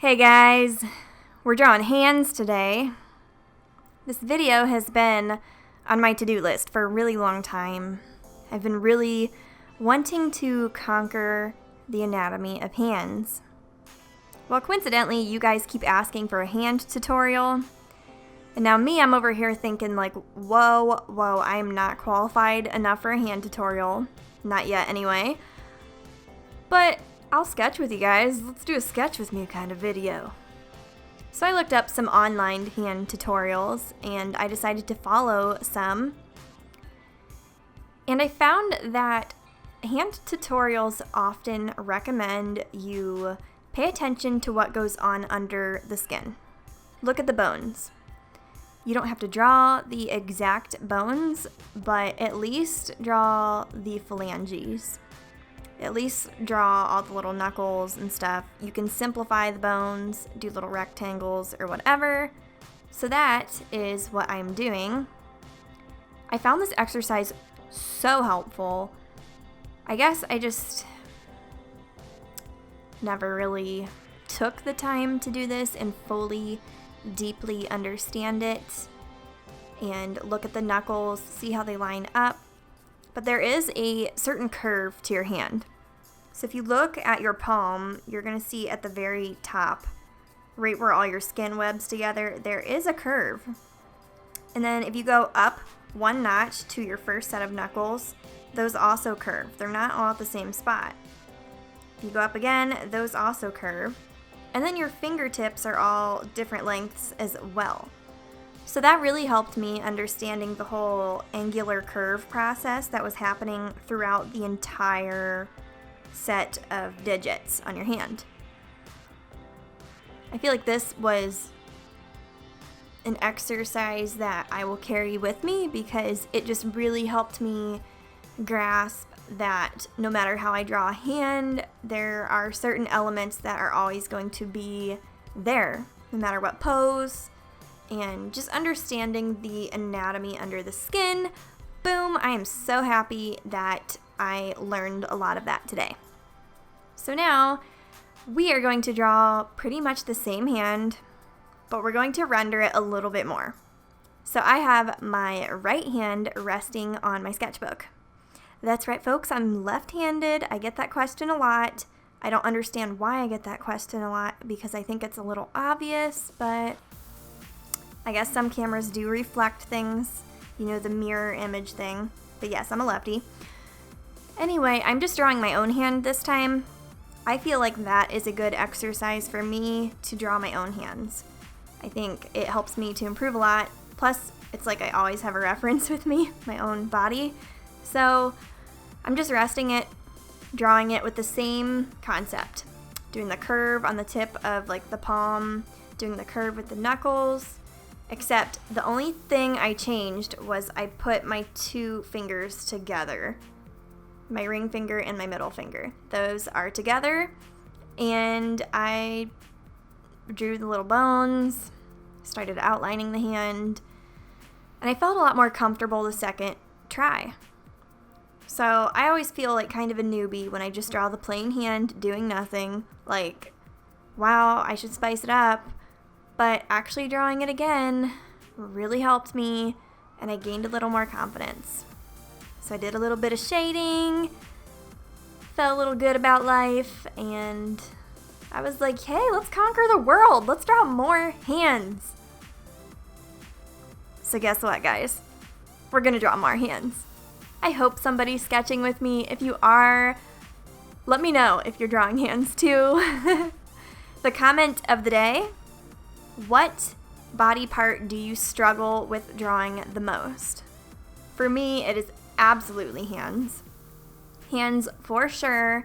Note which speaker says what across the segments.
Speaker 1: Hey guys, we're drawing hands today. This video has been on my to-do list for a really long time. I've been really wanting to conquer the anatomy of hands. Well, coincidentally, you guys keep asking for a hand tutorial. And now I'm over here thinking like, whoa, I am not qualified enough for a hand tutorial. Not yet anyway. But I'll sketch with you guys. Let's do a sketch with me kind of video. So I looked up some online hand tutorials and I decided to follow some. And I found that hand tutorials often recommend you pay attention to what goes on under the skin. Look at the bones. You don't have to draw the exact bones, but at least draw the phalanges. At least draw all the little knuckles and stuff. You can simplify the bones, do little rectangles or whatever. So that is what I'm doing. I found this exercise so helpful. I guess I just never really took the time to do this and fully, deeply understand it and look at the knuckles, see how they line up. But there is a certain curve to your hand. So if you look at your palm, you're going to see at the very top, right where all your skin webs together, there is a curve. And then if you go up one notch to your first set of knuckles, those also curve. They're not all at the same spot. If you go up again, those also curve. And then your fingertips are all different lengths as well. So that really helped me understanding the whole angular curve process that was happening throughout the entire set of digits on your hand. I feel like this was an exercise that I will carry with me because it just really helped me grasp that no matter how I draw a hand, there are certain elements that are always going to be there, no matter what pose. And just understanding the anatomy under the skin, boom, I am so happy that I learned a lot of that today. So now we are going to draw pretty much the same hand, but we're going to render it a little bit more. So I have my right hand resting on my sketchbook. That's right, folks, I'm left-handed. I get that question a lot. I don't understand why I get that question a lot because I think it's a little obvious, but I guess some cameras do reflect things, you know, the mirror image thing. But yes, I'm a lefty. Anyway, I'm just drawing my own hand this time. I feel like that is a good exercise for me to draw my own hands. I think it helps me to improve a lot. Plus, it's like I always have a reference with me, my own body. So I'm just resting it, drawing it with the same concept. Doing the curve on the tip of like the palm, doing the curve with the knuckles. Except the only thing I changed was I put my two fingers together. My ring finger and my middle finger. Those are together. And I drew the little bones, started outlining the hand, and I felt a lot more comfortable the second try. So I always feel like kind of a newbie when I just draw the plain hand doing nothing. Like, wow, I should spice it up. But actually drawing it again really helped me, and I gained a little more confidence. So I did a little bit of shading, felt a little good about life, and I was like, hey, let's conquer the world. Let's draw more hands. So guess what, guys? We're going to draw more hands. I hope somebody's sketching with me. If you are, let me know if you're drawing hands too. The comment of the day: what body part do you struggle with drawing the most? For me, it is absolutely hands. Hands for sure,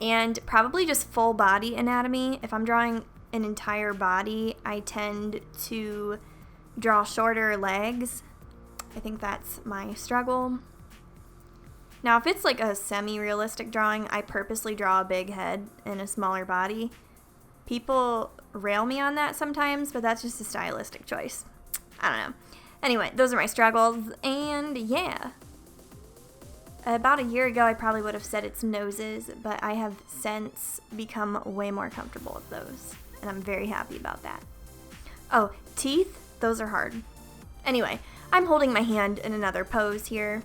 Speaker 1: and probably just full body anatomy. If I'm drawing an entire body, I tend to draw shorter legs. I think that's my struggle. Now, if it's like a semi-realistic drawing, I purposely draw a big head and a smaller body. People rail me on that sometimes, but that's just a stylistic choice. I don't know. Anyway, those are my struggles, and yeah. About a year ago, I probably would have said it's noses, but I have since become way more comfortable with those. and I'm very happy about that. Oh, teeth, those are hard. Anyway, I'm holding my hand in another pose here.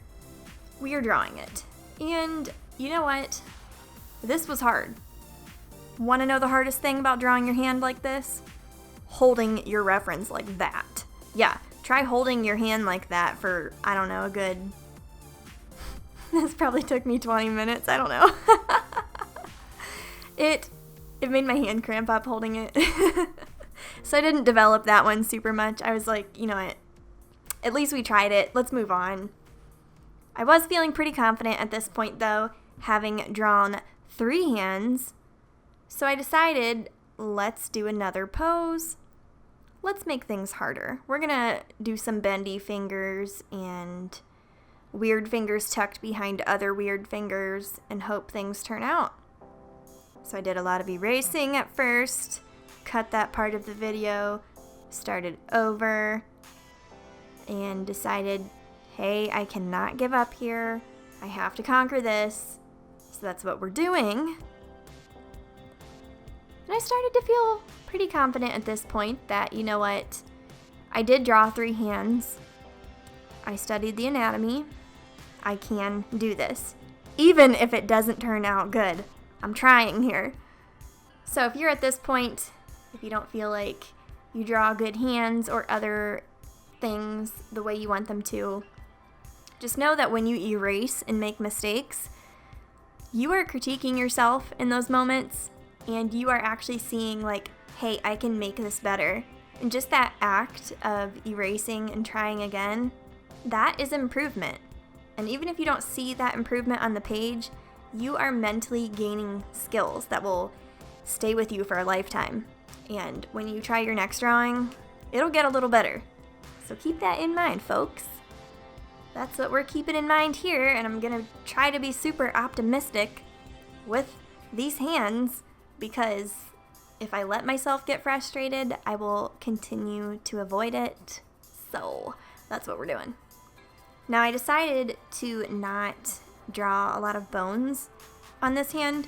Speaker 1: We are drawing it. And you know what? This was hard. Want to know the hardest thing about drawing your hand like this? Holding your reference like that. Yeah, try holding your hand like that for, I don't know, a good... This probably took me 20 minutes, I don't know. It made my hand cramp up holding it. So I didn't develop that one super much. I was like, you know what? At least we tried it. Let's move on. I was feeling pretty confident at this point, though, having drawn 3 hands. So I decided, let's do another pose. Let's make things harder. We're going to do some bendy fingers and weird fingers tucked behind other weird fingers and hope things turn out. So I did a lot of erasing at first, cut that part of the video, started over, and decided, hey, I cannot give up here. I have to conquer this. So that's what we're doing. And I started to feel pretty confident at this point that, you know what, I did draw 3 hands. I studied the anatomy. I can do this. Even if it doesn't turn out good. I'm trying here. So if you're at this point, if you don't feel like you draw good hands or other things the way you want them to, just know that when you erase and make mistakes, you are critiquing yourself in those moments, and you are actually seeing like, hey, I can make this better. And just that act of erasing and trying again, that is improvement. And even if you don't see that improvement on the page, you are mentally gaining skills that will stay with you for a lifetime. And when you try your next drawing, it'll get a little better. So keep that in mind, folks. That's what we're keeping in mind here, and I'm gonna try to be super optimistic with these hands, because if I let myself get frustrated, I will continue to avoid it. So that's what we're doing. Now I decided to not draw a lot of bones on this hand.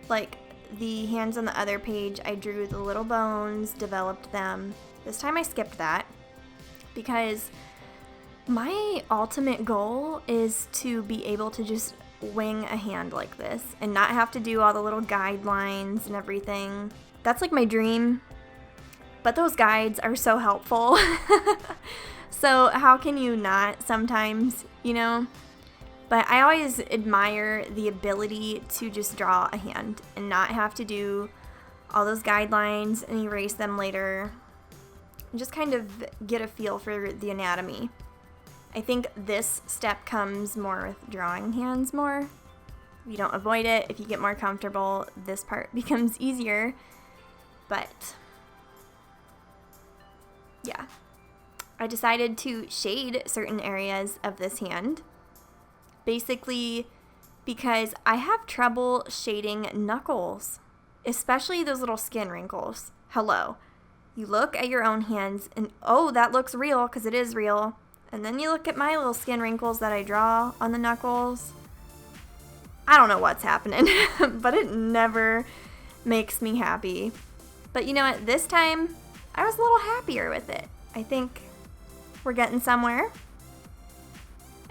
Speaker 1: Like the hands on the other page, I drew the little bones, developed them. This time I skipped that because my ultimate goal is to be able to just wing a hand like this and not have to do all the little guidelines and everything. That's like my dream, but those guides are so helpful. So how can you not sometimes, you know? But I always admire the ability to just draw a hand and not have to do all those guidelines and erase them later. Just kind of get a feel for the anatomy. I think this step comes more with drawing hands more. If you don't avoid it, if you get more comfortable, this part becomes easier. But yeah, I decided to shade certain areas of this hand. Basically because I have trouble shading knuckles, especially those little skin wrinkles. Hello. You look at your own hands and, oh, that looks real because it is real. And then you look at my little skin wrinkles that I draw on the knuckles. I don't know what's happening, but it never makes me happy. But you know what? This time, I was a little happier with it. I think we're getting somewhere.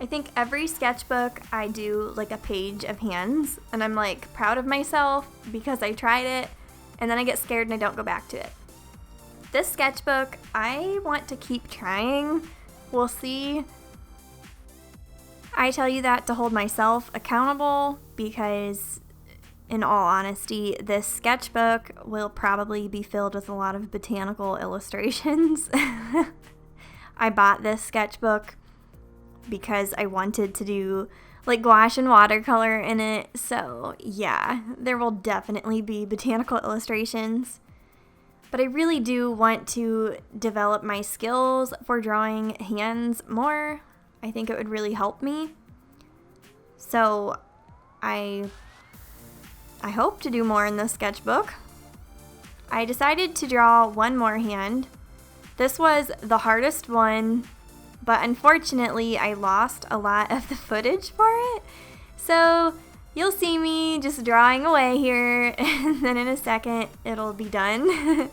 Speaker 1: I think every sketchbook I do like a page of hands, and I'm like proud of myself because I tried it, and then I get scared and I don't go back to it. This sketchbook, I want to keep trying. We'll see. I tell you that to hold myself accountable because, in all honesty, this sketchbook will probably be filled with a lot of botanical illustrations. I bought this sketchbook because I wanted to do like gouache and watercolor in it. So yeah, there will definitely be botanical illustrations. But I really do want to develop my skills for drawing hands more. I think it would really help me. So I hope to do more in this sketchbook. I decided to draw one more hand. This was the hardest one, but unfortunately I lost a lot of the footage for it. So You'll see me just drawing away here, and then in a second it'll be done.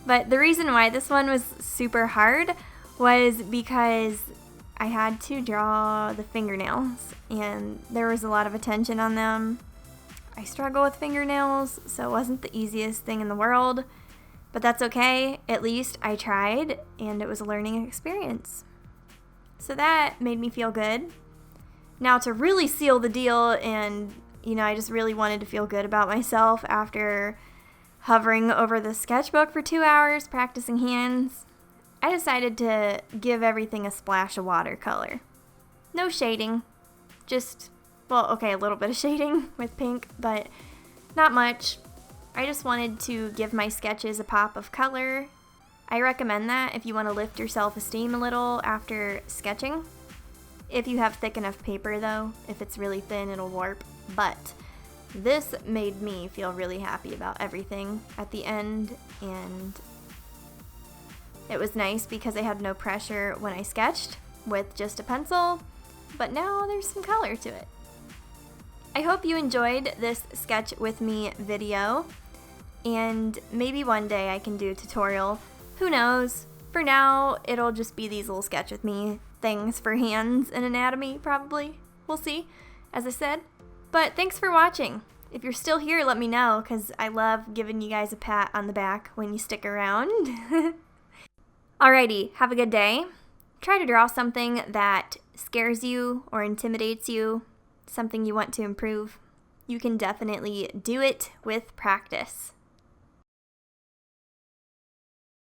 Speaker 1: But the reason why this one was super hard was because I had to draw the fingernails, and there was a lot of attention on them. I struggle with fingernails, so it wasn't the easiest thing in the world, but that's okay. At least I tried, and it was a learning experience. So that made me feel good. Now to really seal the deal, and I just really wanted to feel good about myself after hovering over the sketchbook for 2 hours practicing hands, I decided to give everything a splash of watercolor. No shading, just, a little bit of shading with pink, but not much. I just wanted to give my sketches a pop of color. I recommend that if you want to lift your self-esteem a little after sketching. If you have thick enough paper though, if it's really thin it'll warp, but this made me feel really happy about everything at the end, and it was nice because I had no pressure when I sketched with just a pencil, but now there's some color to it. I hope you enjoyed this sketch with me video, and maybe one day I can do a tutorial. Who knows? For now, it'll just be these little sketch with me things for hands and anatomy, probably. We'll see, as I said. But thanks for watching. If you're still here, let me know, because I love giving you guys a pat on the back when you stick around. Alrighty, have a good day. Try to draw something that scares you or intimidates you, something you want to improve. You can definitely do it with practice.